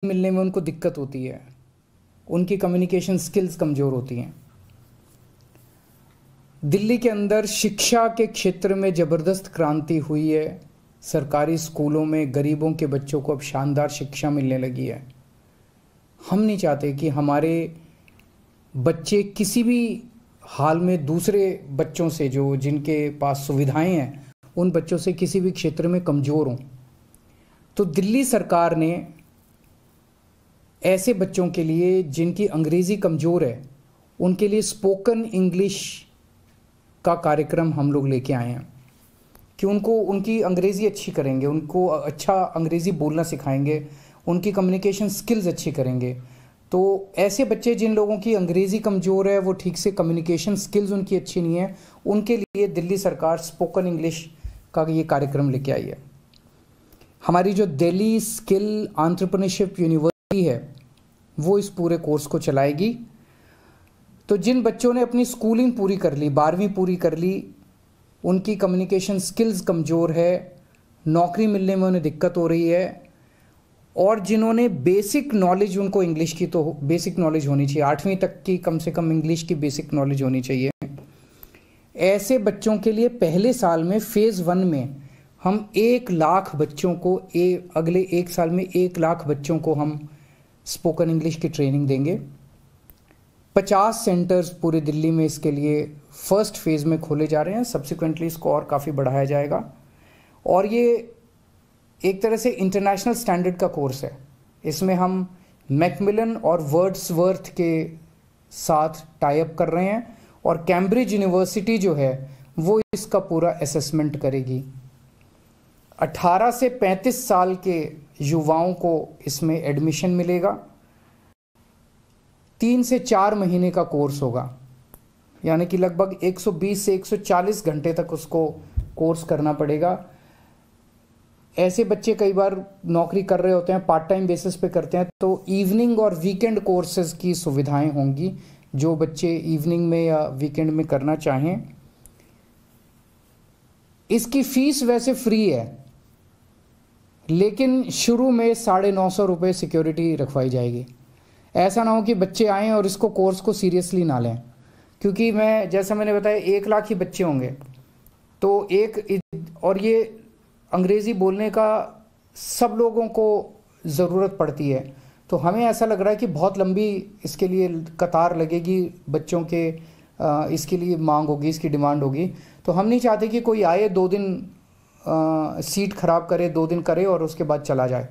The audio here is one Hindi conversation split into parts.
मिलने में उनको दिक्कत होती है, उनकी कम्युनिकेशन स्किल्स कमज़ोर होती हैं। दिल्ली के अंदर शिक्षा के क्षेत्र में ज़बरदस्त क्रांति हुई है। सरकारी स्कूलों में गरीबों के बच्चों को अब शानदार शिक्षा मिलने लगी है। हम नहीं चाहते कि हमारे बच्चे किसी भी हाल में दूसरे बच्चों से जो जिनके पास सुविधाएं हैं उन बच्चों से किसी भी क्षेत्र में कमज़ोर हों। तो दिल्ली सरकार ने ऐसे बच्चों के लिए जिनकी अंग्रेज़ी कमज़ोर है उनके लिए स्पोकन इंग्लिश का कार्यक्रम हम लोग लेके आए हैं कि उनको उनकी अंग्रेज़ी अच्छी करेंगे, उनको अच्छा अंग्रेज़ी बोलना सिखाएंगे, उनकी कम्युनिकेशन स्किल्स अच्छी करेंगे। तो ऐसे बच्चे जिन लोगों की अंग्रेज़ी कमज़ोर है, वो ठीक से कम्युनिकेशन स्किल्स उनकी अच्छी नहीं है, उनके लिए दिल्ली सरकार स्पोकन इंग्लिश का ये कार्यक्रम लेके आई है। हमारी जो दिल्ली स्किल एंटरप्रेन्योरशिप यूनिवर्सिटी है वो इस पूरे कोर्स को चलाएगी। तो जिन बच्चों ने अपनी स्कूलिंग पूरी कर ली, 12वीं पूरी कर ली, उनकी कम्युनिकेशन स्किल्स कमज़ोर है, नौकरी मिलने में उन्हें दिक्कत हो रही है, और जिन्होंने बेसिक नॉलेज, उनको इंग्लिश की तो बेसिक नॉलेज होनी चाहिए, 8वीं तक की कम से कम इंग्लिश की बेसिक नॉलेज होनी चाहिए। ऐसे बच्चों के लिए पहले साल में फेज़ 1 में हम 1 लाख बच्चों को अगले 1 साल में 1 लाख बच्चों को हम स्पोकन इंग्लिश की ट्रेनिंग देंगे। 50 सेंटर्स पूरे दिल्ली में इसके लिए फर्स्ट फेज़ में खोले जा रहे हैं। सब्सिक्वेंटली इसको और काफ़ी बढ़ाया जाएगा। और ये एक तरह से इंटरनेशनल स्टैंडर्ड का कोर्स है। इसमें हम मैकमिलन और वर्ड्सवर्थ के साथ टाई अप कर रहे हैं और कैम्ब्रिज यूनिवर्सिटी जो है वो इसका पूरा असेसमेंट करेगी। 18 से 35 साल के युवाओं को इसमें एडमिशन मिलेगा। 3 से 4 महीने का कोर्स होगा, यानी कि लगभग 120 से 140 घंटे तक उसको कोर्स करना पड़ेगा। ऐसे बच्चे कई बार नौकरी कर रहे होते हैं, पार्ट टाइम बेसिस पे करते हैं, तो इवनिंग और वीकेंड कोर्सेज की सुविधाएं होंगी जो बच्चे इवनिंग में या वीकेंड में करना चाहें। इसकी फीस वैसे फ्री है, लेकिन शुरू में 950 रुपये सिक्योरिटी रखवाई जाएगी। ऐसा ना हो कि बच्चे आएँ और इसको कोर्स को सीरियसली ना लें, क्योंकि जैसा मैंने बताया 1 लाख ही बच्चे होंगे। तो और ये अंग्रेज़ी बोलने का सब लोगों को ज़रूरत पड़ती है, तो हमें ऐसा लग रहा है कि बहुत लंबी इसके लिए कतार लगेगी, बच्चों के इसके लिए मांग होगी, इसकी डिमांड होगी। तो हम नहीं चाहते कि कोई आए 2 दिन सीट ख़राब करे, 2 दिन करे और उसके बाद चला जाए।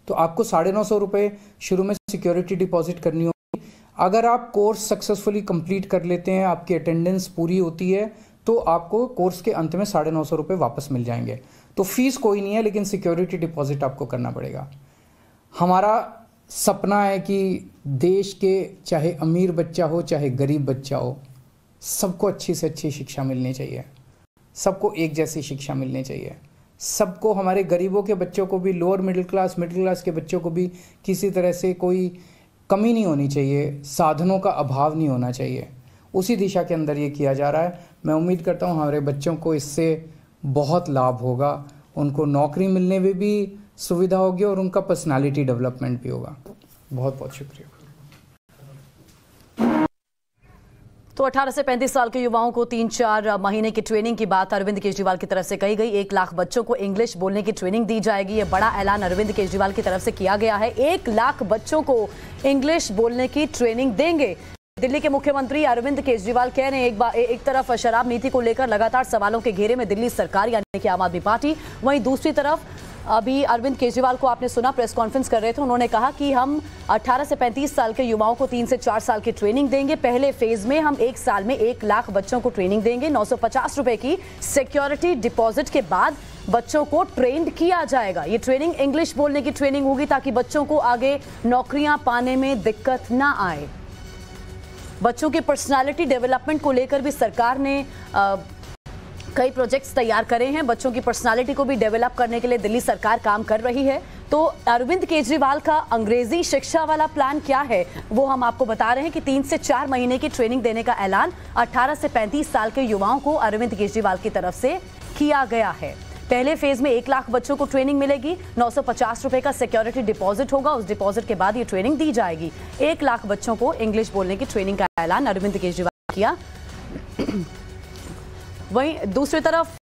तो आपको 950 रुपये शुरू में सिक्योरिटी डिपॉजिट करनी होगी। अगर आप कोर्स सक्सेसफुली कंप्लीट कर लेते हैं, आपकी अटेंडेंस पूरी होती है, तो आपको कोर्स के अंत में 950 रुपये वापस मिल जाएंगे। तो फीस कोई नहीं है, लेकिन सिक्योरिटी डिपॉजिट आपको करना पड़ेगा। हमारा सपना है कि देश के चाहे अमीर बच्चा हो चाहे गरीब बच्चा हो, सबको अच्छी से अच्छी शिक्षा मिलनी चाहिए, सबको एक जैसी शिक्षा मिलनी चाहिए। सबको, हमारे गरीबों के बच्चों को भी, लोअर मिडिल क्लास के बच्चों को भी किसी तरह से कोई कमी नहीं होनी चाहिए, साधनों का अभाव नहीं होना चाहिए। उसी दिशा के अंदर ये किया जा रहा है। मैं उम्मीद करता हूँ हमारे बच्चों को इससे बहुत लाभ होगा, उनको नौकरी मिलने में भी सुविधा होगी और उनका पर्सनालिटी डेवलपमेंट भी होगा। बहुत बहुत शुक्रिया। तो 18 से 35 साल के युवाओं को 3-4 महीने की ट्रेनिंग की बात अरविंद केजरीवाल की तरफ से कही गई। 1 लाख बच्चों को इंग्लिश बोलने की ट्रेनिंग दी जाएगी। ये बड़ा ऐलान अरविंद केजरीवाल की तरफ से किया गया है। 1 लाख बच्चों को इंग्लिश बोलने की ट्रेनिंग देंगे। दिल्ली के मुख्यमंत्री अरविंद केजरीवाल कह रहे हैं एक तरफ शराब नीति को लेकर लगातार सवालों के घेरे में दिल्ली सरकार यानी कि आम आदमी पार्टी, वहीं दूसरी तरफ अभी अरविंद केजरीवाल को आपने सुना, प्रेस कॉन्फ्रेंस कर रहे थे, उन्होंने कहा कि हम 18 से 35 साल के युवाओं को 3 से 4 साल की ट्रेनिंग देंगे। पहले फेज में हम 1 साल में 1 लाख बच्चों को ट्रेनिंग देंगे। 950 रुपए की सिक्योरिटी डिपॉजिट के बाद बच्चों को ट्रेंड किया जाएगा। ये ट्रेनिंग इंग्लिश बोलने की ट्रेनिंग होगी ताकि बच्चों को आगे नौकरियां पाने में दिक्कत ना आए। बच्चों की पर्सनालिटी डेवलपमेंट को लेकर भी सरकार ने कई प्रोजेक्ट्स तैयार करे हैं। बच्चों की पर्सनालिटी को भी डेवलप करने के लिए दिल्ली सरकार काम कर रही है। तो अरविंद केजरीवाल का अंग्रेजी शिक्षा वाला प्लान क्या है वो हम आपको बता रहे हैं कि 3 से 4 महीने की ट्रेनिंग देने का ऐलान 18 से 35 साल के युवाओं को अरविंद केजरीवाल की तरफ से किया गया है। पहले फेज में 1 लाख बच्चों को ट्रेनिंग मिलेगी। 950 रुपए का सिक्योरिटी डिपॉजिट होगा। उस डिपॉजिट के बाद ये ट्रेनिंग दी जाएगी। 1 लाख बच्चों को इंग्लिश बोलने की ट्रेनिंग का ऐलान अरविंद केजरीवाल ने किया। वहीं दूसरी तरफ